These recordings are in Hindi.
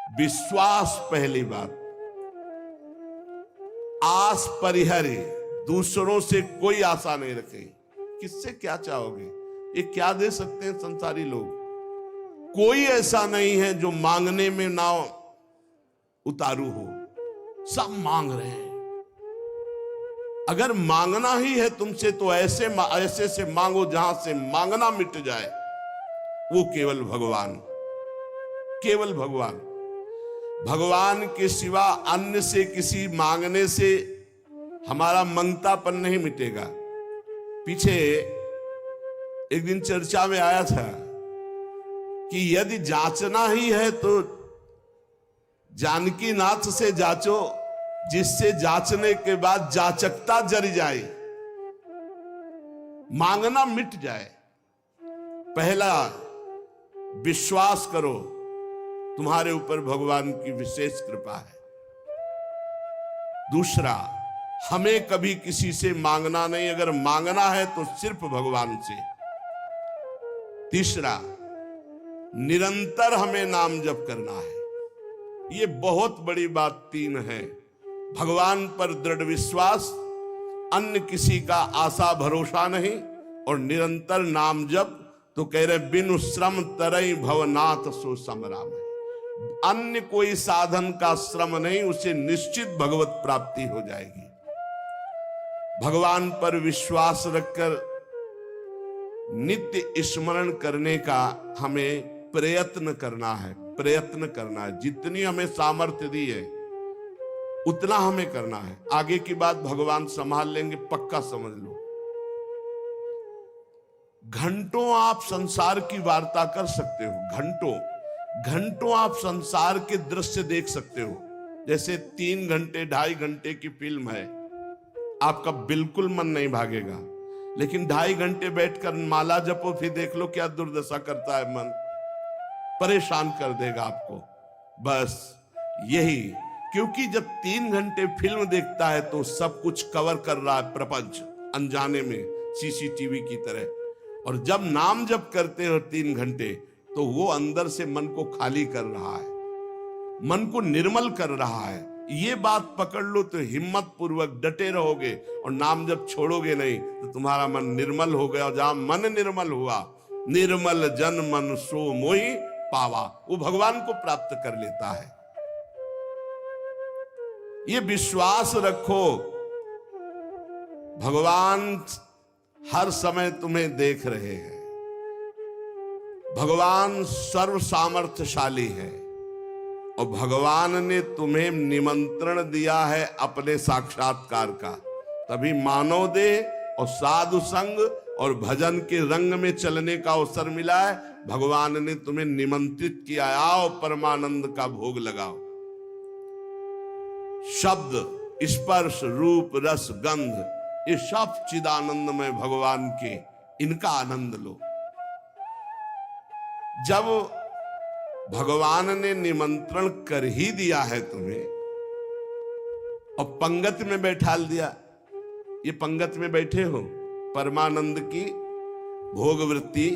विश्वास पहली बात। आस परिहरे, दूसरों से कोई आशा नहीं रखे। किससे क्या चाहोगे? ये क्या दे सकते हैं संसारी लोग? कोई ऐसा नहीं है जो मांगने में ना उतारू हो। सब मांग रहे हैं। अगर मांगना ही है तुमसे तो ऐसे से मांगो जहां से मांगना मिट जाए। वो केवल भगवान, केवल भगवान। भगवान के सिवा अन्य से किसी मांगने से हमारा मंगतापन नहीं मिटेगा। पीछे एक दिन चर्चा में आया था कि यदि जांचना ही है तो जानकी नाथ से जांचो, जिससे जांचने के बाद जाचकता जरी जाए, मांगना मिट जाए। पहला, विश्वास करो तुम्हारे ऊपर भगवान की विशेष कृपा है। दूसरा, हमें कभी किसी से मांगना नहीं, अगर मांगना है तो सिर्फ भगवान से। तीसरा, निरंतर हमें नाम जप करना है। ये बहुत बड़ी बात तीन है। भगवान पर दृढ़ विश्वास, अन्य किसी का आशा भरोसा नहीं, और निरंतर नाम जप। तो कह रहे बिनु श्रम तरई भवनाथ सो समराम है। अन्य कोई साधन का श्रम नहीं, उसे निश्चित भगवत प्राप्ति हो जाएगी। भगवान पर विश्वास रखकर नित्य स्मरण करने का हमें प्रयत्न करना है। प्रयत्न करना है, जितनी हमें सामर्थ्य दी है उतना हमें करना है। आगे की बात भगवान संभाल लेंगे, पक्का समझ लो। घंटों आप संसार की वार्ता कर सकते हो, घंटों घंटों आप संसार के दृश्य देख सकते हो। जैसे 3 घंटे 2.5 घंटे की फिल्म है, आपका बिल्कुल मन नहीं भागेगा। लेकिन 2.5 घंटे बैठकर माला जपो, फिर देख लो क्या दुर्दशा करता है मन। परेशान कर देगा आपको। बस यही, क्योंकि जब 3 घंटे फिल्म देखता है तो सब कुछ कवर कर रहा है प्रपंच, अनजाने में सीसीटीवी की तरह। और जब नाम जप करते हो 3 घंटे, तो वो अंदर से मन को खाली कर रहा है, मन को निर्मल कर रहा है। ये बात पकड़ लो तो हिम्मत पूर्वक डटे रहोगे, और नाम जब छोड़ोगे नहीं तो तुम्हारा मन निर्मल हो गया। और जहां मन निर्मल हुआ, निर्मल जन मन सो मोहि पावा, वो भगवान को प्राप्त कर लेता है। ये विश्वास रखो, भगवान हर समय तुम्हें देख रहे हैं। भगवान सर्व सामर्थ्यशाली है, और भगवान ने तुम्हें निमंत्रण दिया है अपने साक्षात्कार का। तभी मानव देह और साधु संग और भजन के रंग में चलने का अवसर मिला है। भगवान ने तुम्हें निमंत्रित किया, आओ परमानंद का भोग लगाओ। शब्द, स्पर्श, रूप, रस, गंध, ये सब चिदानंद में भगवान के, इनका आनंद लो। जब भगवान ने निमंत्रण कर ही दिया है तुम्हें और पंगत में बैठाल दिया, ये पंगत में बैठे हो, परमानंद की भोग वृत्ति,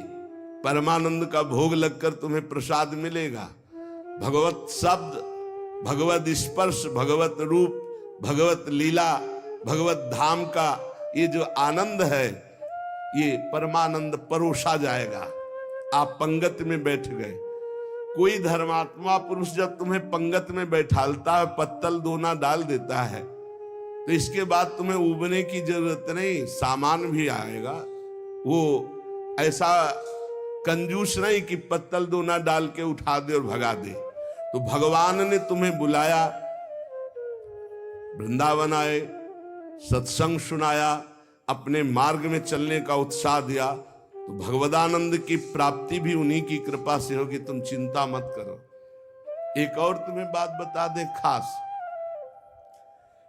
परमानंद का भोग लगकर तुम्हें प्रसाद मिलेगा। भगवत शब्द, भगवत स्पर्श, भगवत रूप, भगवत लीला, भगवत धाम का ये जो आनंद है, ये परमानंद परोसा जाएगा। आप पंगत में बैठ गए। कोई धर्मात्मा पुरुष जब तुम्हें पंगत में बैठालता है, पत्तल दोना डाल देता है, तो इसके बाद तुम्हें उबने की जरूरत नहीं, सामान भी आएगा। वो ऐसा कंजूस नहीं कि पत्तल दोना डाल के उठा दे और भगा दे। तो भगवान ने तुम्हें बुलाया, वृंदावन आए, सत्संग सुनाया, अपने मार्ग में चलने का उत्साह दिया, तो भगवदानंद की प्राप्ति भी उन्हीं की कृपा से होगी। तुम चिंता मत करो। एक और तुम्हें बात बता दे खास,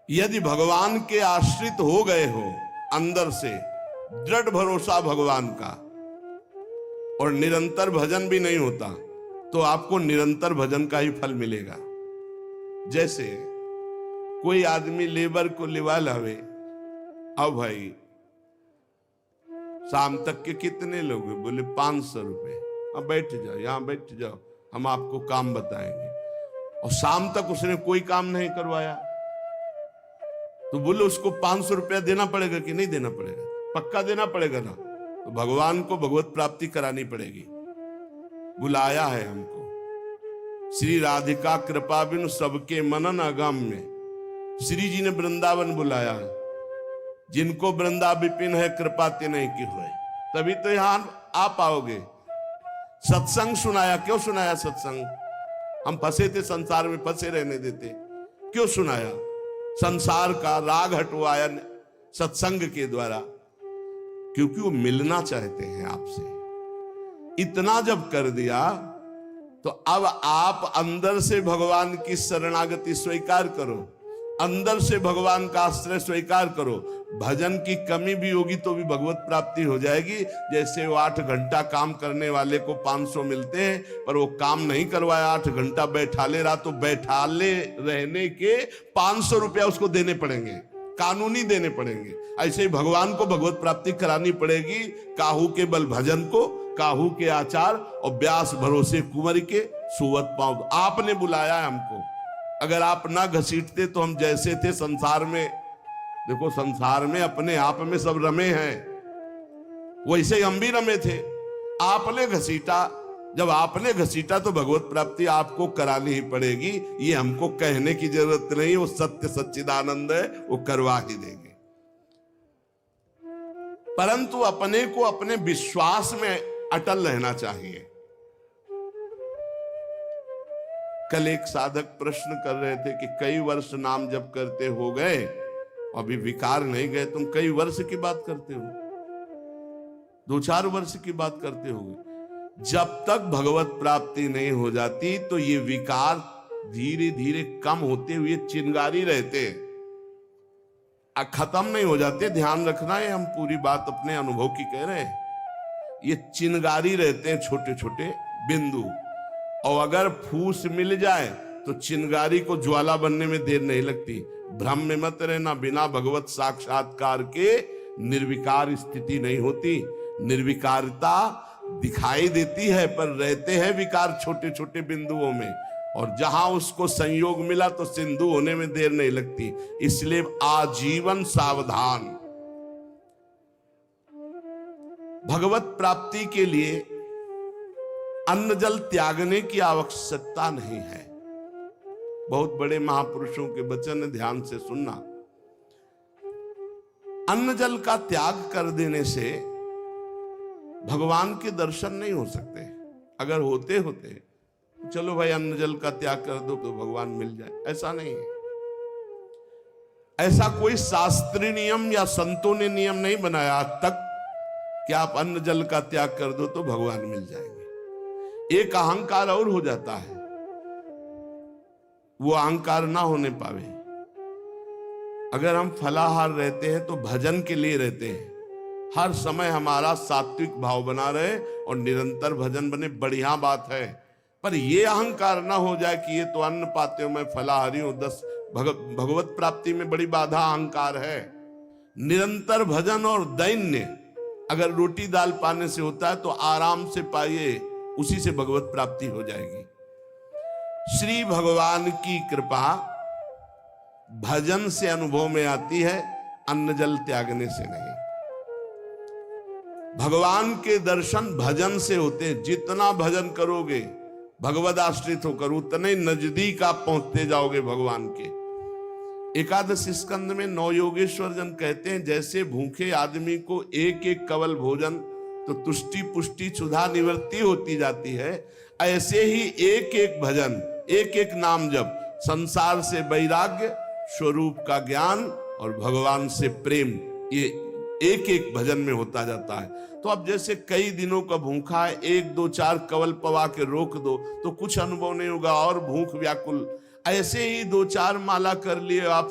यदि भगवान के आश्रित हो गए हो अंदर से, दृढ़ भरोसा भगवान का, और निरंतर भजन भी नहीं होता, तो आपको निरंतर भजन का ही फल मिलेगा। जैसे कोई आदमी लेबर को लिवा लावे, अब भाई शाम तक के कितने लोग? बोले 500 रुपए। अब बैठ जाओ, यहां बैठ जाओ, हम आपको काम बताएंगे। और शाम तक उसने कोई काम नहीं करवाया, तो बोले उसको 500 रुपया देना पड़ेगा कि नहीं देना पड़ेगा? पक्का देना पड़ेगा ना। तो भगवान को भगवत प्राप्ति करानी पड़ेगी। बुलाया है हमको, श्री राधिका कृपा बिनु सबके मनन अगम में। श्री जी ने वृंदावन बुलाया है, जिनको वृंदा विपिन है कृपा ते नहीं की हुए, तभी तो यहां आ पाओगे। सत्संग सुनाया, क्यों सुनाया सत्संग? हम फंसे थे संसार में, फंसे रहने देते, क्यों सुनाया? संसार का राग हटवाया सत्संग के द्वारा, क्योंकि वो मिलना चाहते हैं आपसे। इतना जब कर दिया तो अब आप अंदर से भगवान की शरणागति स्वीकार करो, अंदर से भगवान का आश्रय स्वीकार करो। भजन की कमी भी होगी तो भी भगवत प्राप्ति हो जाएगी। जैसे वो 8 घंटा काम करने वाले को 500 मिलते हैं, पर वो काम नहीं करवाया, 8 घंटा बैठाले रहा, तो बैठाले रहने के 500 रुपया उसको देने पड़ेंगे, कानूनी देने पड़ेंगे। ऐसे ही भगवान को भगवत प्राप्ति करानी पड़ेगी। काहू के बल भजन को, काहू के आचार और व्यास भरोसे कुंवर के सुवत पाँव। आपने बुलाया है हमको, अगर आप ना घसीटते तो हम जैसे थे संसार में, देखो संसार में अपने आप में सब रमे हैं, वैसे ही हम भी रमे थे। आपने घसीटा, जब आपने घसीटा तो भगवत प्राप्ति आपको करानी ही पड़ेगी। ये हमको कहने की जरूरत नहीं, वो सत्य सच्चिदानंद है, वो करवा ही देंगे। परंतु अपने को अपने विश्वास में अटल रहना चाहिए। कल एक साधक प्रश्न कर रहे थे कि कई वर्ष नाम जप करते हो गए, अभी विकार नहीं गए, तुम कई वर्ष की बात करते हो, 2-4 वर्ष की बात करते हो। जब तक भगवत प्राप्ति नहीं हो जाती तो ये विकार धीरे धीरे कम होते हुए चिंगारी रहते, खत्म नहीं हो जाते। ध्यान रखना है, हम पूरी बात अपने अनुभव की कह रहे हैं। ये चिंगारी रहते हैं, छोटे छोटे बिंदु, और अगर फूस मिल जाए तो चिंगारी को ज्वाला बनने में देर नहीं लगती। भ्रम में मत रहना, बिना भगवत साक्षात्कार के निर्विकार स्थिति नहीं होती। निर्विकारता दिखाई देती है, पर रहते हैं विकार छोटे छोटे बिंदुओं में, और जहां उसको संयोग मिला तो सिंधु होने में देर नहीं लगती। इसलिए आजीवन सावधान। भगवत प्राप्ति के लिए अन्न जल त्यागने की आवश्यकता नहीं है। बहुत बड़े महापुरुषों के वचन ध्यान से सुनना। अन्न जल का त्याग कर देने से भगवान के दर्शन नहीं हो सकते। अगर होते होते चलो भाई अन्न जल का त्याग कर दो तो भगवान मिल जाए, ऐसा नहीं है। ऐसा कोई शास्त्रीय नियम या संतों ने नियम नहीं बनाया आज तक कि आप अन्न जल का त्याग कर दो तो भगवान मिल जाएंगे। एक अहंकार और हो जाता है, वो अहंकार ना होने पावे। अगर हम फलाहार रहते हैं तो भजन के लिए रहते हैं, हर समय हमारा सात्विक भाव बना रहे और निरंतर भजन बने, बढ़िया बात है। पर ये अहंकार ना हो जाए कि ये तो अन्न पाते हो, मैं फलाहारी हूं, 10 भगवत प्राप्ति में बड़ी बाधा अहंकार है। निरंतर भजन और दैन्य, अगर रोटी दाल पाने से होता है तो आराम से पाइए, उसी से भगवत प्राप्ति हो जाएगी। श्री भगवान की कृपा भजन से अनुभव में आती है, अन्न जल त्यागने से नहीं। भगवान के दर्शन भजन से होते हैं। जितना भजन करोगे भगवद आश्रित होकर, उतने नजदीक आप पहुंचते जाओगे भगवान के। एकादश स्कंद में 9 योगेश्वर जन कहते हैं, जैसे भूखे आदमी को एक एक कवल भोजन तो तुष्टि पुष्टि क्षुधा निवृत्ति होती जाती है, ऐसे ही एक एक भजन, एक एक नाम जप संसार से वैराग्य, स्वरूप का ज्ञान और भगवान से प्रेम, ये एक एक भजन में होता जाता है। तो अब जैसे कई दिनों का भूखा है, 1 2 4 कवल पवा के रोक दो तो कुछ अनुभव नहीं होगा और भूख व्याकुल। ऐसे ही 2-4 माला कर लिए आप,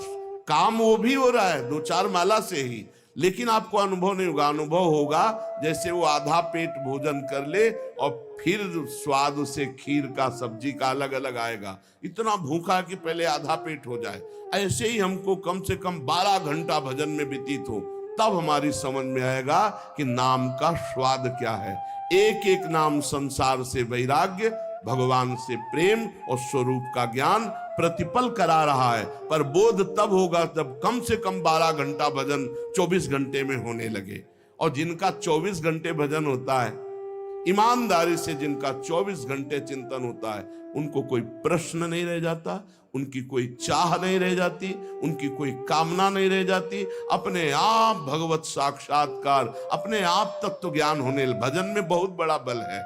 काम वो भी हो रहा है 2-4 माला से ही, लेकिन आपको अनुभव नहीं होगा। अनुभव होगा जैसे वो आधा पेट भोजन कर ले और फिर स्वाद उसे खीर का सब्जी का अलग अलग आएगा, इतना भूखा कि पहले आधा पेट हो जाए। ऐसे ही हमको कम से कम 12 घंटा भजन में व्यतीत हो, तब हमारी समझ में आएगा कि नाम का स्वाद क्या है। एक एक नाम संसार से वैराग्य, भगवान से प्रेम और स्वरूप का ज्ञान प्रतिपल करा रहा है। पर बोध तब होगा जब कम से कम 12 घंटा भजन 24 घंटे में होने लगे। और जिनका 24 घंटे भजन होता है, ईमानदारी से जिनका 24 घंटे चिंतन होता है, उनको कोई प्रश्न नहीं रह जाता, उनकी कोई चाह नहीं रह जाती, उनकी कोई कामना नहीं रह जाती। अपने आप भगवत साक्षात्कार, अपने आप तत्व ज्ञान होने। भजन में बहुत बड़ा बल है।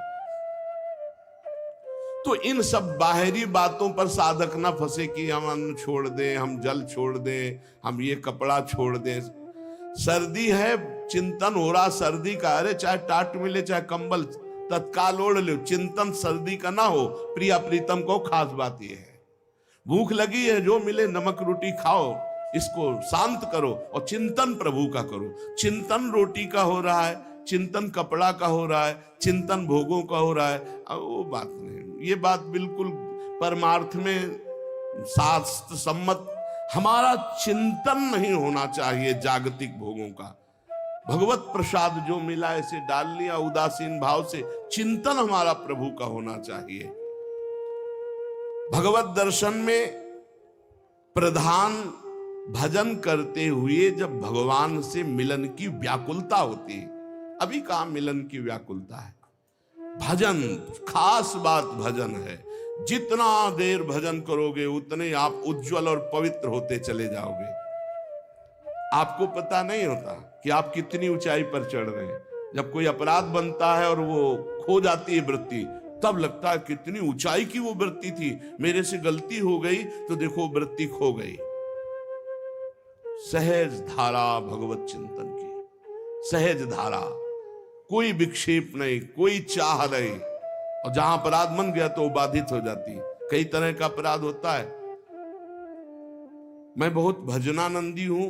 तो इन सब बाहरी बातों पर साधक ना फंसे कि हम अन्न छोड़ दें, हम जल छोड़ दें, हम ये कपड़ा छोड़ दें। सर्दी है, चिंतन हो रहा सर्दी का, अरे चाहे टाट मिले चाहे कंबल तत्काल ओढ़ लो, चिंतन सर्दी का ना हो। प्रिया प्रीतम को खास बात यह है, भूख लगी है जो मिले नमक रोटी खाओ, इसको शांत करो और चिंतन प्रभु का करो। चिंतन रोटी का हो रहा है, चिंतन कपड़ा का हो रहा है, चिंतन भोगों का हो रहा है, अब वो बात नहीं। ये बात बिल्कुल परमार्थ में शास्त्र सम्मत। हमारा चिंतन नहीं होना चाहिए जागतिक भोगों का। भगवत प्रसाद जो मिला ऐसे डाल लिया उदासीन भाव से। चिंतन हमारा प्रभु का होना चाहिए। भगवत दर्शन में प्रधान भजन करते हुए जब भगवान से मिलन की व्याकुलता होती है। अभी कहां मिलन की व्याकुलता है? भजन, खास बात भजन है। जितना देर भजन करोगे उतने आप उज्जवल और पवित्र होते चले जाओगे। आपको पता नहीं होता कि आप कितनी ऊंचाई पर चढ़ रहे हैं। जब कोई अपराध बनता है और वो खो जाती है वृत्ति, तब लगता है कितनी ऊंचाई की वो वृत्ति थी, मेरे से गलती हो गई तो देखो वृत्ति खो गई। सहज धारा भगवत चिंतन की, सहज धारा, कोई विक्षेप नहीं, कोई चाह नहीं। और जहां अपराध बन गया तो बाधित हो जाती। कई तरह का अपराध होता है। मैं बहुत भजनानंदी हूं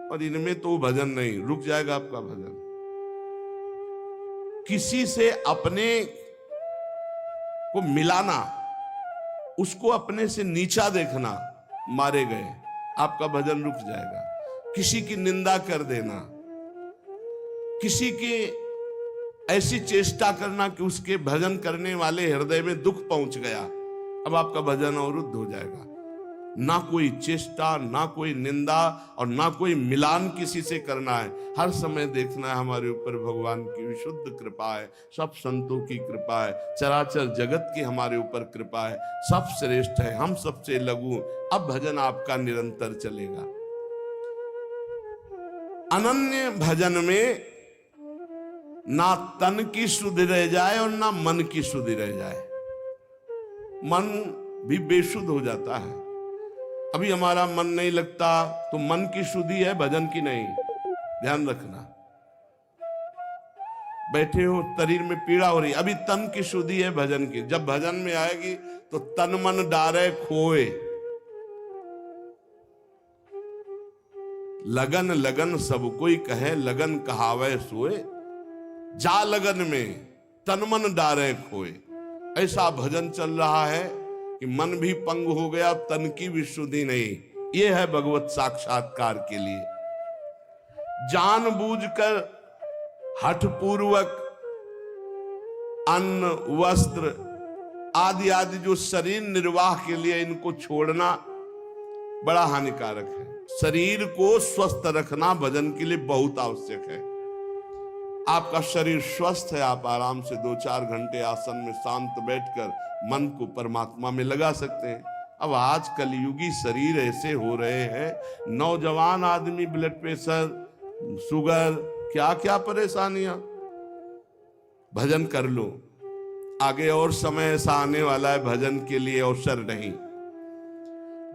और इनमें तो भजन नहीं, रुक जाएगा आपका भजन। किसी से अपने को मिलाना, उसको अपने से नीचा देखना, मारे गए, आपका भजन रुक जाएगा। किसी की निंदा कर देना, किसी की ऐसी चेष्टा करना कि उसके भजन करने वाले हृदय में दुख पहुंच गया, अब आपका भजन अवरुद्ध हो जाएगा। ना कोई चेष्टा, ना कोई निंदा और ना कोई मिलान किसी से करना है। हर समय देखना है हमारे ऊपर भगवान की विशुद्ध कृपा है, सब संतों की कृपा है, चराचर जगत की हमारे ऊपर कृपा है, सब श्रेष्ठ है, हम सबसे लघु। अब भजन आपका निरंतर चलेगा। अनन्य भजन में ना तन की शुद्धि रह जाए और ना मन की शुद्धि रह जाए। मन भी बेशुद्ध हो जाता है। अभी हमारा मन नहीं लगता तो मन की शुद्धि है, भजन की नहीं। ध्यान रखना। बैठे हो, शरीर में पीड़ा हो रही, अभी तन की शुद्धि है, भजन की। जब भजन में आएगी तो तन मन डारे खोए। लगन लगन सब कोई कहे, लगन कहावे सोए। जा लगन में तन मन डारे खोए। ऐसा भजन चल रहा है कि मन भी पंग हो गया, तन की भी शुद्धि नहीं। यह है भगवत साक्षात्कार के लिए। जानबूझकर हठपूर्वक अन्न, वस्त्र आदि आदि जो शरीर निर्वाह के लिए इनको छोड़ना बड़ा हानिकारक है। शरीर को स्वस्थ रखना भजन के लिए बहुत आवश्यक है। आपका शरीर स्वस्थ है, आप आराम से 2-4 घंटे आसन में शांत बैठकर मन को परमात्मा में लगा सकते हैं। अब आज कलयुगी शरीर ऐसे हो रहे हैं, नौजवान आदमी ब्लड प्रेशर, शुगर, क्या क्या परेशानियां। भजन कर लो, आगे और समय ऐसा आने वाला है भजन के लिए अवसर नहीं।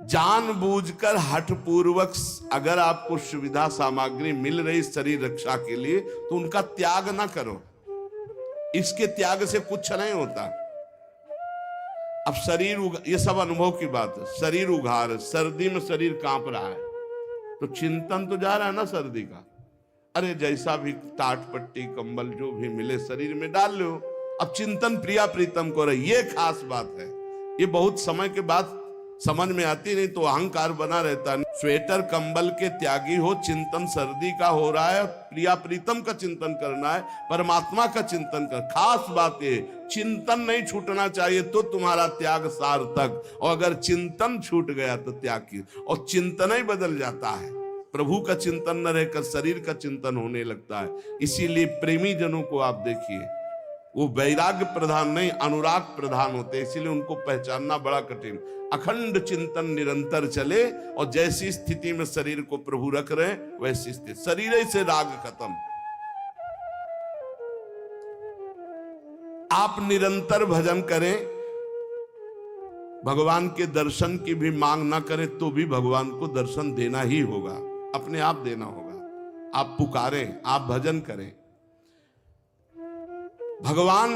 जानबूझकर हठपूर्वक अगर आपको सुविधा सामग्री मिल रही शरीर रक्षा के लिए तो उनका त्याग ना करो। इसके त्याग से कुछ नहीं होता। अब शरीर, ये सब अनुभव की बात है। शरीर उघार, सर्दी में शरीर कांप रहा है तो चिंतन तो जा रहा है ना सर्दी का। अरे जैसा भी टाट पट्टी कंबल जो भी मिले शरीर में डाल लो। अब चिंतन प्रिया प्रीतम को रहे, ये खास बात है। ये बहुत समय के बाद समझ में आती नहीं तो अहंकार बना रहता है। स्वेटर कंबल के त्यागी हो, चिंतन सर्दी का हो रहा है, प्रिया प्रीतम का चिंतन करना है, परमात्मा का चिंतन कर। खास बात है चिंतन नहीं छूटना चाहिए तो तुम्हारा त्याग सार्थक, और अगर चिंतन छूट गया तो त्याग की, और चिंतन ही बदल जाता है। प्रभु का चिंतन न रहकर शरीर का चिंतन होने लगता है। इसीलिए प्रेमी जनों को आप देखिए, वो वैराग्य प्रधान नहीं अनुराग प्रधान होते हैं, इसीलिए उनको पहचानना बड़ा कठिन। अखंड चिंतन निरंतर चले, और जैसी स्थिति में शरीर को प्रभु रख रहे हैं वैसी स्थिति, शरीर ही से राग खत्म। आप निरंतर भजन करें, भगवान के दर्शन की भी मांग ना करें तो भी भगवान को दर्शन देना ही होगा, अपने आप देना होगा। आप पुकारें, आप भजन करें। भगवान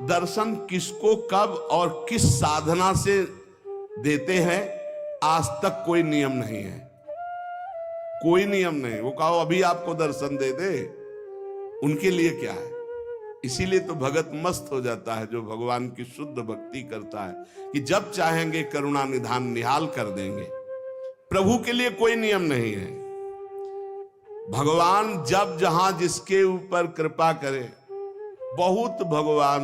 दर्शन किसको कब और किस साधना से देते हैं, आज तक कोई नियम नहीं है, कोई नियम नहीं। वो कहो अभी आपको दर्शन दे दे, उनके लिए क्या है। इसीलिए तो भगत मस्त हो जाता है जो भगवान की शुद्ध भक्ति करता है, कि जब चाहेंगे करुणा निधान निहाल कर देंगे। प्रभु के लिए कोई नियम नहीं है। भगवान जब जहां जिसके ऊपर कृपा करे, बहुत भगवान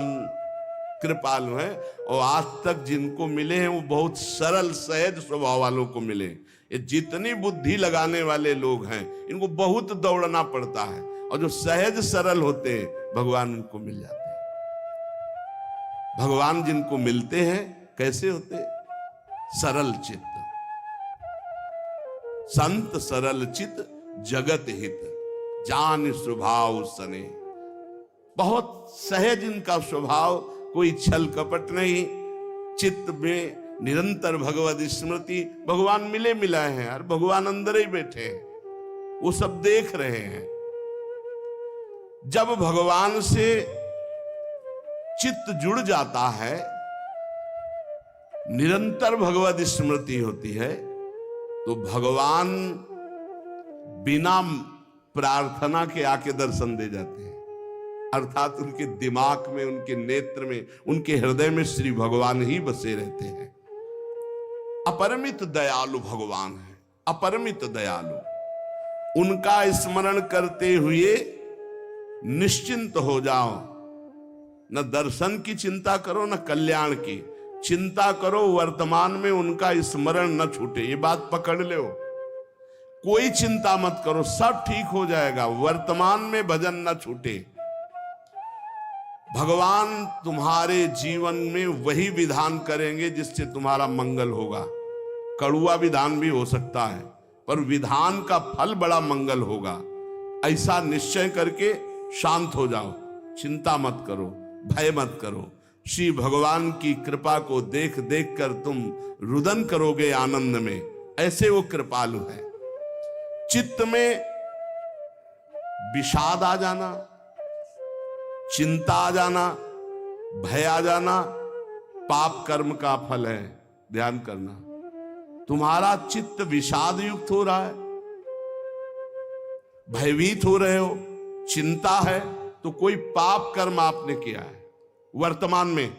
कृपालु है, और आज तक जिनको मिले हैं वो बहुत सरल सहज स्वभाव वालों को मिले। ये जितनी बुद्धि लगाने वाले लोग हैं इनको बहुत दौड़ना पड़ता है, और जो सहज सरल होते हैं भगवान उनको मिल जाते हैं। भगवान जिनको मिलते हैं कैसे होते, सरल चित्त, संत सरल चित्त जगत हित, जान स्वभाव सने। बहुत सहज इनका स्वभाव, कोई छल कपट नहीं, चित्त में निरंतर भगवत स्मृति। भगवान मिले मिलाए हैं यार, भगवान अंदर ही बैठे हैं, वो सब देख रहे हैं। जब भगवान से चित्त जुड़ जाता है, निरंतर भगवत स्मृति होती है, तो भगवान बिना प्रार्थना के आके दर्शन दे जाते हैं। अर्थात उनके दिमाग में, उनके नेत्र में, उनके हृदय में श्री भगवान ही बसे रहते हैं। अपरिमित दयालु भगवान है, अपरिमित दयालु। उनका स्मरण करते हुए निश्चिंत हो जाओ, न दर्शन की चिंता करो न कल्याण की चिंता करो, वर्तमान में उनका स्मरण न छूटे। ये बात पकड़ लो, कोई चिंता मत करो, सब ठीक हो जाएगा, वर्तमान में भजन न छूटे। भगवान तुम्हारे जीवन में वही विधान करेंगे जिससे तुम्हारा मंगल होगा। कड़ुआ विधान भी हो सकता है, पर विधान का फल बड़ा मंगल होगा। ऐसा निश्चय करके शांत हो जाओ, चिंता मत करो, भय मत करो। श्री भगवान की कृपा को देख देख कर तुम रुदन करोगे आनंद में, ऐसे वो कृपालु है। चित्त में विषाद आ जाना, चिंता आ जाना, भय आ जाना, पाप कर्म का फल है। ध्यान करना, तुम्हारा चित्त विषाद युक्त हो रहा है, भयभीत हो रहे हो, चिंता है, तो कोई पाप कर्म आपने किया है। वर्तमान में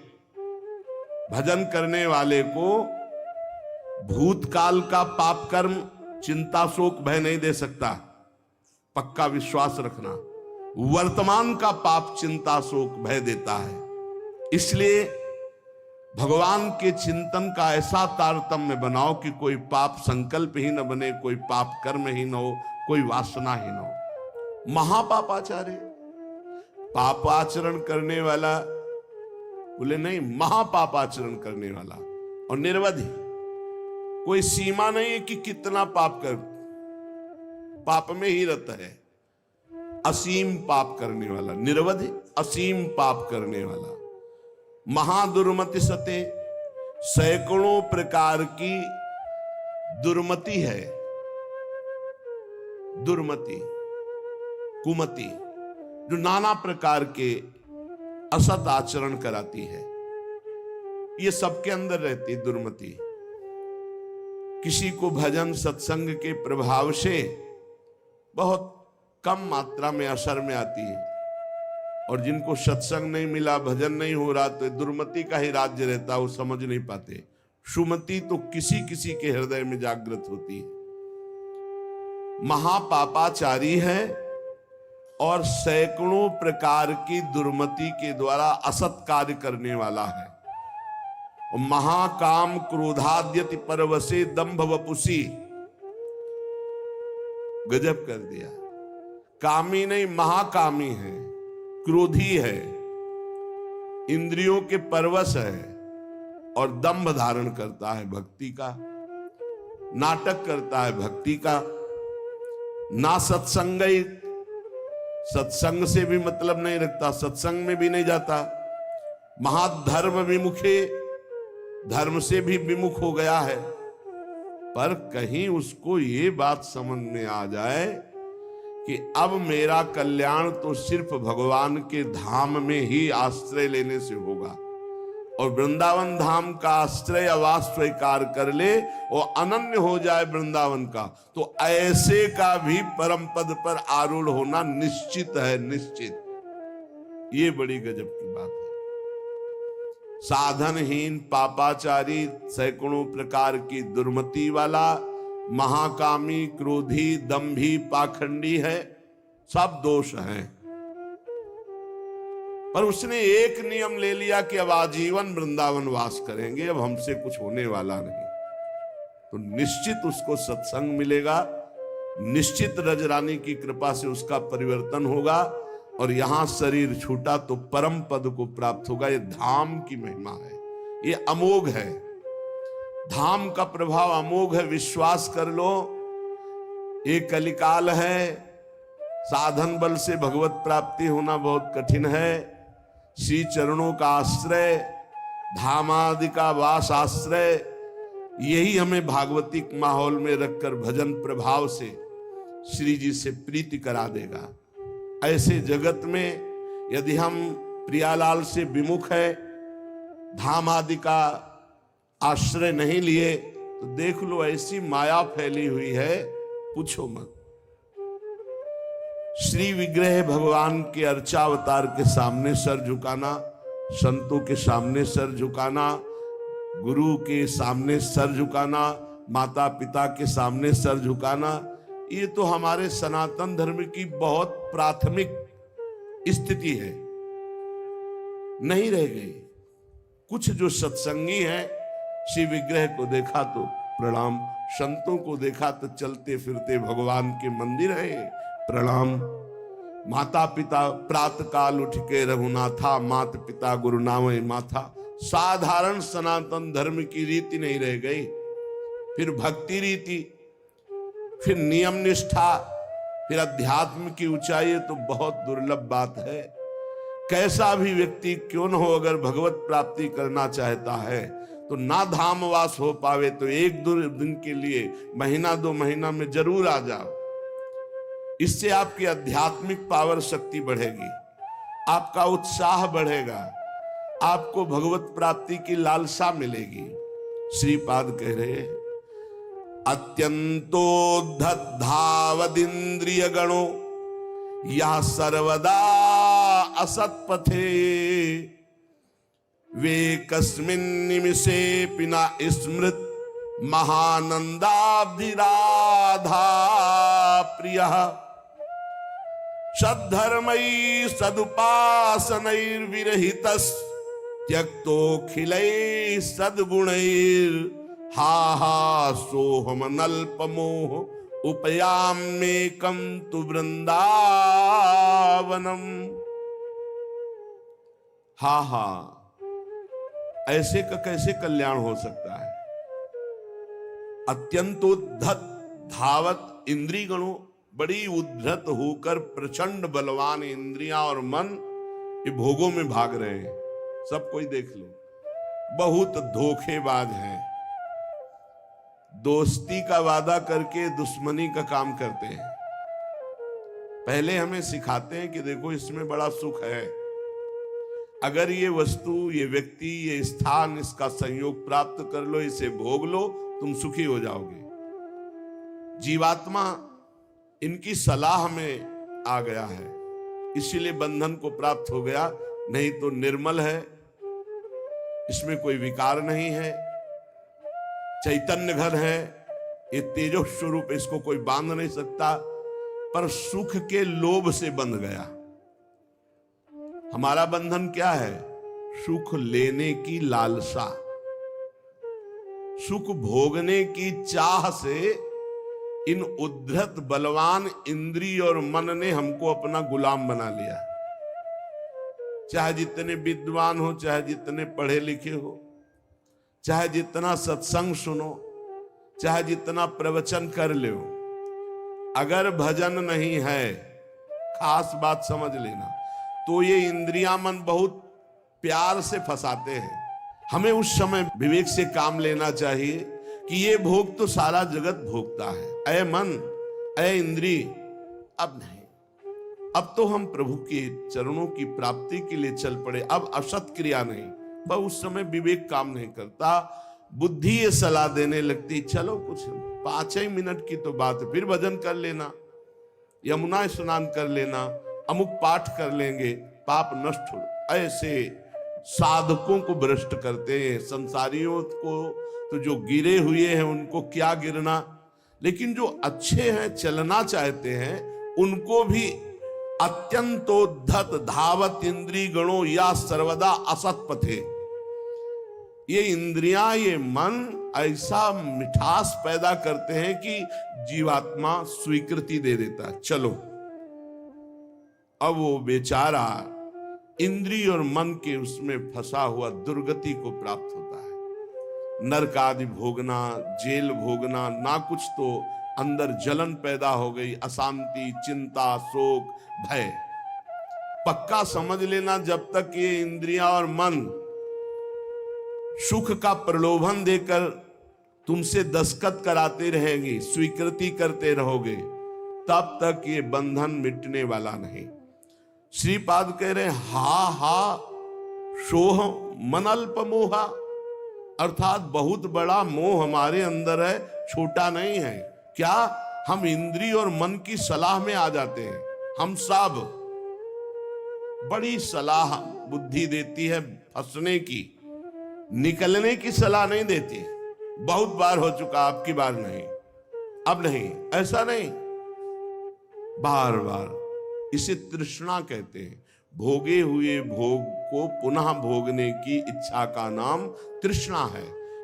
भजन करने वाले को भूतकाल का पाप कर्म चिंता शोक भय नहीं दे सकता, पक्का विश्वास रखना। वर्तमान का पाप चिंता शोक भय देता है। इसलिए भगवान के चिंतन का ऐसा तारतम्य बनाओ कि कोई पाप संकल्प ही न बने, कोई पाप कर्म ही न हो, कोई वासना ही न हो। महापापाचार्य, पापाचरण करने वाला बोले नहीं, महापापाचरण करने वाला और निर्वधि। कोई सीमा नहीं है कि कितना पाप कर, पाप में ही रहता है। असीम पाप करने वाला, निर्वधि असीम पाप करने वाला। महादुर्मति सते, सैकड़ों प्रकार की दुर्मति है। दुर्मति, कुमति, जो नाना प्रकार के असत आचरण कराती है, ये सबके अंदर रहती है दुर्मति। किसी को भजन सत्संग के प्रभाव से बहुत कम मात्रा में असर में आती है, और जिनको सत्संग नहीं मिला, भजन नहीं हो रहा, तो दुर्मति का ही राज्य रहता, वो समझ नहीं पाते। सुमति तो किसी किसी के हृदय में जागृत होती है। महापापाचारी है और सैकड़ों प्रकार की दुर्मति के द्वारा असत कार्य करने वाला है। और महाकाम क्रोधाद्यति परवसे दंभ वपुसी, गजब कर दिया। कामी नहीं, महाकामी है, क्रोधी है, इंद्रियों के परवश है और दंभ धारण करता है भक्ति का, नाटक करता है भक्ति का। ना सत्संग, सत्संग से भी मतलब नहीं रखता, सत्संग में भी नहीं जाता। महाधर्म विमुखे, धर्म से भी विमुख हो गया है। पर कहीं उसको ये बात समझ में आ जाए कि अब मेरा कल्याण तो सिर्फ भगवान के धाम में ही आश्रय लेने से होगा, और वृंदावन धाम का आश्रय आवास स्वीकार कर ले और अनन्य हो जाए वृंदावन का, तो ऐसे का भी परम पद पर आरूढ़ होना निश्चित है, निश्चित। ये बड़ी गजब की बात है। साधनहीन, पापाचारी, सैकड़ों प्रकार की दुर्मति वाला, महाकामी, क्रोधी, दंभी, पाखंडी है, सब दोष हैं। पर उसने एक नियम ले लिया कि अब आजीवन वृंदावन वास करेंगे, अब हमसे कुछ होने वाला नहीं। तो निश्चित उसको सत्संग मिलेगा, निश्चित रजरानी की कृपा से उसका परिवर्तन होगा, और यहां शरीर छूटा तो परम पद को प्राप्त होगा। ये धाम की महिमा है, ये अमोघ है। धाम का प्रभाव अमोघ है, विश्वास कर लो। एक कलिकाल है, साधन बल से भगवत प्राप्ति होना बहुत कठिन है। श्री चरणों का आश्रय, धामादि का वास आश्रय, यही हमें भागवतिक माहौल में रखकर भजन प्रभाव से श्री जी से प्रीति करा देगा। ऐसे जगत में यदि हम प्रियालाल से विमुख है, धाम आदि का आश्रय नहीं लिए, तो देख लो ऐसी माया फैली हुई है, पूछो मत। श्री विग्रह भगवान के अर्चावतार के सामने सर झुकाना, संतों के सामने सर झुकाना, गुरु के सामने सर झुकाना, माता पिता के सामने सर झुकाना, ये तो हमारे सनातन धर्म की बहुत प्राथमिक स्थिति है, नहीं रह गई। कुछ जो सत्संगी हैं, श्री विग्रह को देखा तो प्रणाम, संतों को देखा तो चलते फिरते भगवान के मंदिर है, प्रणाम। माता पिता प्रातः काल उठ के रघुनाथा, मात पिता गुरु नामय माथा। साधारण सनातन धर्म की रीति नहीं रह गई। फिर भक्ति रीति, फिर नियम निष्ठा, फिर अध्यात्म की ऊंचाई, तो बहुत दुर्लभ बात है। कैसा भी व्यक्ति क्यों न हो, अगर भगवत प्राप्ति करना चाहता है तो ना धामवास हो पावे तो एक दो दिन के लिए, महीना दो महीना में जरूर आ जाओ। इससे आपकी आध्यात्मिक पावर शक्ति बढ़ेगी, आपका उत्साह बढ़ेगा, आपको भगवत प्राप्ति की लालसा मिलेगी। श्रीपाद कह रहे, अत्यंतोद्धत धावदिंद्रिय गणो या सर्वदा असत्पथे, वे कस्मिन् निमिषे पिना स्मृत महानंदाब्धिराधा प्रियः, सद्धर्मैः सदुपासनैर्विरहितस् त्यक्तोऽखिलैः सद्गुणैर्, हा हा सोऽहमनल्पमोह उपयाम्येकं तु वृंदावनम। हा हा, ऐसे का कैसे कल्याण हो सकता है। अत्यंतोद्धत धावत इंद्रिय गणों, बड़ी उद्धत होकर प्रचंड बलवान इंद्रियां और मन ये भोगों में भाग रहे हैं। सब कोई देख लो, बहुत धोखेबाज हैं, दोस्ती का वादा करके दुश्मनी का काम करते हैं। पहले हमें सिखाते हैं कि देखो इसमें बड़ा सुख है, अगर ये वस्तु, ये व्यक्ति, ये स्थान, इसका संयोग प्राप्त कर लो, इसे भोग लो, तुम सुखी हो जाओगे। जीवात्मा इनकी सलाह में आ गया है, इसीलिए बंधन को प्राप्त हो गया। नहीं तो निर्मल है, इसमें कोई विकार नहीं है, चैतन्य घर है, ये तेजो स्वरूप, इसको कोई बांध नहीं सकता, पर सुख के लोभ से बंध गया। हमारा बंधन क्या है? सुख लेने की लालसा, सुख भोगने की चाह से इन उद्धत बलवान इंद्रिय और मन ने हमको अपना गुलाम बना लिया। चाहे जितने विद्वान हो, चाहे जितने पढ़े लिखे हो, चाहे जितना सत्संग सुनो, चाहे जितना प्रवचन कर लो, अगर भजन नहीं है, खास बात समझ लेना, तो ये इंद्रियां मन बहुत प्यार से फंसाते हैं। हमें उस समय विवेक से काम लेना चाहिए कि ये भोग तो सारा जगत भोगता है। ऐ मन, ऐ इंद्री, अब नहीं, अब तो हम प्रभु के चरणों की प्राप्ति के लिए चल पड़े, अब असत क्रिया नहीं। बस उस समय विवेक काम नहीं करता, बुद्धि ये सलाह देने लगती, चलो कुछ 5 ही मिनट की तो बात है, फिर भजन कर लेना, यमुना स्नान कर लेना, अमुक पाठ कर लेंगे, पाप नष्ट हो। ऐसे साधकों को भ्रष्ट करते हैं। संसारियों को तो जो गिरे हुए हैं उनको क्या गिरना, लेकिन जो अच्छे हैं, चलना चाहते हैं, उनको भी अत्यंतोद्धत धावत इंद्री गणों या सर्वदा असत पथे। ये इंद्रियां, ये मन ऐसा मिठास पैदा करते हैं कि जीवात्मा स्वीकृति दे देता है, चलो। अब वो बेचारा इंद्रिय और मन के उसमें फंसा हुआ दुर्गति को प्राप्त होता है। नरक आदि भोगना, जेल भोगना, ना कुछ तो अंदर जलन पैदा हो गई, अशांति, चिंता, शोक, भय। पक्का समझ लेना, जब तक ये इंद्रियां और मन सुख का प्रलोभन देकर तुमसे दस्तखत कराते रहेंगी, स्वीकृति करते रहोगे, तब तक ये बंधन मिटने वाला नहीं। श्रीपाद कह रहे हा हा सोह मन अल्प मोहा, अर्थात बहुत बड़ा मोह हमारे अंदर है, छोटा नहीं है। क्या? हम इंद्रिय और मन की सलाह में आ जाते हैं। हम सब बड़ी सलाह बुद्धि देती है फंसने की, निकलने की सलाह नहीं देती। बहुत बार हो चुका, आपकी बार नहीं, अब नहीं, ऐसा नहीं, बार बार। इसे तृष्णा कहते हैं। भोगे हुए भोग को पुनः भोगने की इच्छा का नाम तृष्णा है।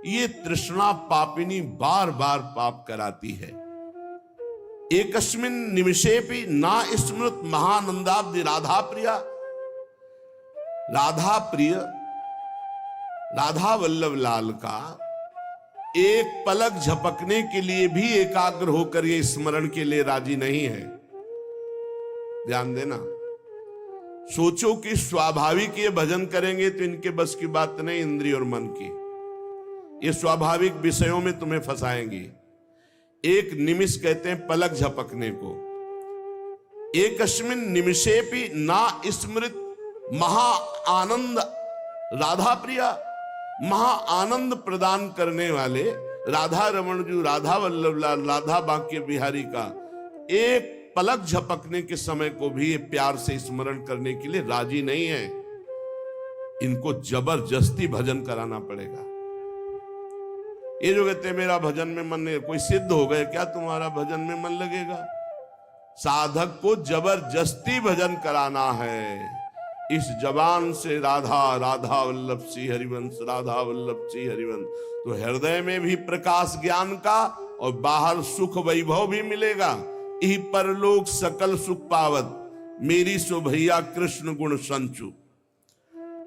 ये तृष्णा पापिनी बार बार पाप कराती है। एकस्मिन् निमिषेपि ना स्मृत महानंदाब्दि राधा प्रिया। राधा प्रिय, राधा वल्लभ लाल का एक पलक झपकने के लिए भी एकाग्र होकर ये स्मरण के लिए राजी नहीं है। ध्यान देना, सोचो कि स्वाभाविक ये भजन करेंगे तो इनके बस की बात नहीं, इंद्रिय और मन की। ये स्वाभाविक विषयों में तुम्हें फंसाएंगी। एक निमिष कहते हैं पलक झपकने को। एकस्मिन् निमिषेपि ना स्मृत महा आनंद राधा प्रिया। महा आनंद प्रदान करने वाले राधा रमण जी, राधा वल्लभ लाल, राधा बांके बिहारी का एक पलक झपकने के समय को भी प्यार से स्मरण करने के लिए राजी नहीं है। इनको जबरदस्ती भजन कराना पड़ेगा। ये जो कहते हैं मेरा भजन में मन नहीं, कोई सिद्ध हो गए क्या तुम्हारा भजन में मन लगेगा? साधक को जबरदस्ती भजन कराना है। इस जबान से राधा राधा वल्लभ श्री हरिवंश, राधा वल्लभ श्री हरिवंश, तो हृदय में भी प्रकाश ज्ञान का और बाहर सुख वैभव भी मिलेगा। यही परलोक सकल सुख पावत, मेरी सो भैया कृष्ण गुण संचु।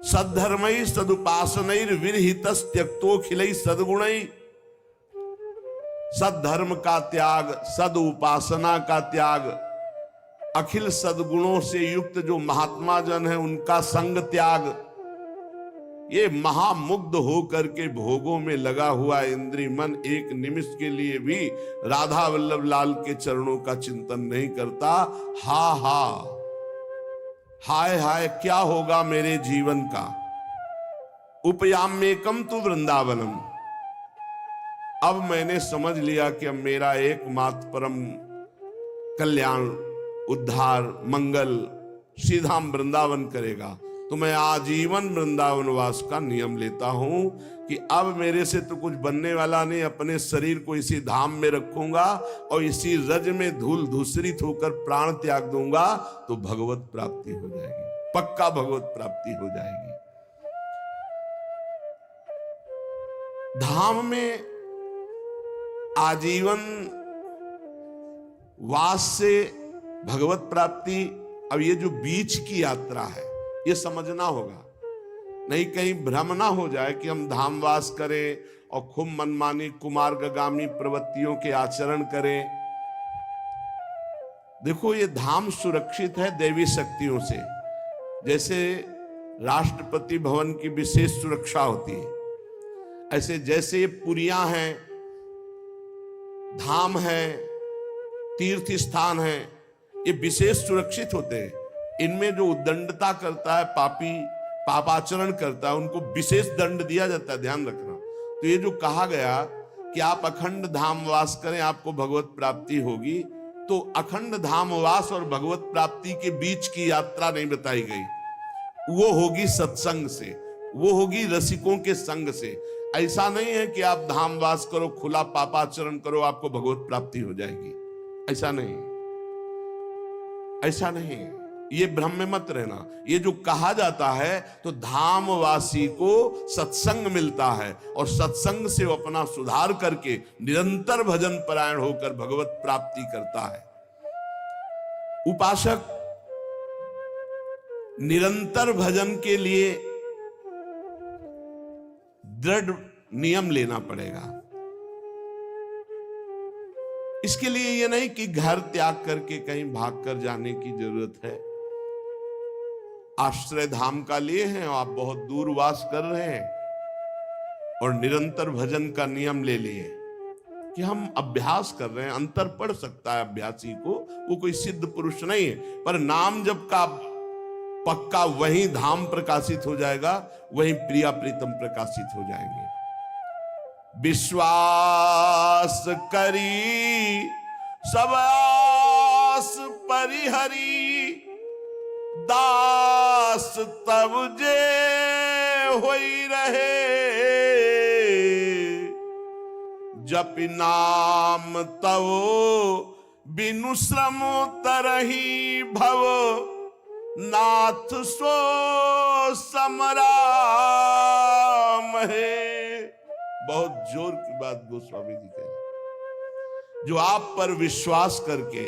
सद्धर्मई सदुपासनैर विरहितस् त्यक्तोखिलै सद्गुणै। सद्धर्म का त्याग, सद उपासना का त्याग, अखिल सद्गुणों से युक्त जो महात्मा जन है उनका संग त्याग, ये महामुग्ध होकर के भोगों में लगा हुआ इंद्रिय मन एक निमिष के लिए भी राधा वल्लभ लाल के चरणों का चिंतन नहीं करता। हा हा, हाय हाय क्या होगा मेरे जीवन का। उपयाम्येकम तु वृंदावनम। अब मैंने समझ लिया कि अब मेरा एकमात्र परम कल्याण, उद्धार, मंगल सीधा वृंदावन करेगा। तो मैं आजीवन वृंदावन वास का नियम लेता हूं कि अब मेरे से तो कुछ बनने वाला नहीं, अपने शरीर को इसी धाम में रखूंगा और इसी रज में धूल धूसरित होकर प्राण त्याग दूंगा, तो भगवत प्राप्ति हो जाएगी, पक्का भगवत प्राप्ति हो जाएगी। धाम में आजीवन वास से भगवत प्राप्ति, अब ये जो बीच की यात्रा है ये समझना होगा, नहीं कहीं भ्रम ना हो जाए कि हम धामवास करें और खूब मनमानी कुमार्गामी प्रवृत्तियों के आचरण करें। देखो ये धाम सुरक्षित है देवी शक्तियों से, जैसे राष्ट्रपति भवन की विशेष सुरक्षा होती है, ऐसे जैसे ये पुरियां हैं, धाम है, तीर्थ स्थान है, ये विशेष सुरक्षित होते हैं। इनमें जो उद्दंडता करता है, पापाचरण करता है, उनको विशेष दंड दिया जाता है, ध्यान रखना। तो ये जो कहा गया कि आप अखंड धामवास करें आपको भगवत प्राप्ति होगी, तो अखंड धामवास और भगवत प्राप्ति के बीच की यात्रा नहीं बताई गई। वो होगी सत्संग से, वो होगी रसिकों के संग से। ऐसा नहीं है कि आप धामवास करो, खुला पापाचरण करो, आपको भगवत प्राप्ति हो जाएगी, ऐसा नहीं, ऐसा नहीं। ये भ्रम में मत रहना। ये जो कहा जाता है तो धामवासी को सत्संग मिलता है और सत्संग से वो अपना सुधार करके निरंतर भजन परायण होकर भगवत प्राप्ति करता है। उपासक निरंतर भजन के लिए दृढ़ नियम लेना पड़ेगा। इसके लिए ये नहीं कि घर त्याग करके कहीं भागकर जाने की जरूरत है। आश्रय धाम का लिए हैं और आप बहुत दूर वास कर रहे हैं और निरंतर भजन का नियम ले लिए कि हम अभ्यास कर रहे हैं। अंतर पड़ सकता है अभ्यासी को, वो कोई सिद्ध पुरुष नहीं है, पर नाम जप का पक्का वही धाम प्रकाशित हो जाएगा, वही प्रिया प्रीतम प्रकाशित हो जाएंगे। विश्वास करी सब आस परिहरी, दास तब जे होई रहे, जप नाम तव बिनु श्रम तरही भव, नाथ सो समराम है। बहुत जोर की बात गोस्वामी जी कह रहे, जो आप पर विश्वास करके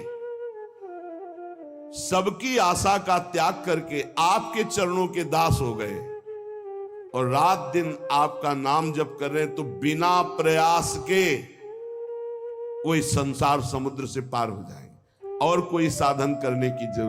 सबकी आशा का त्याग करके आपके चरणों के दास हो गए और रात दिन आपका नाम जप कर रहे हैं, तो बिना प्रयास के वो इस संसार समुद्र से पार हो जाएंगे और कोई साधन करने की जरूरत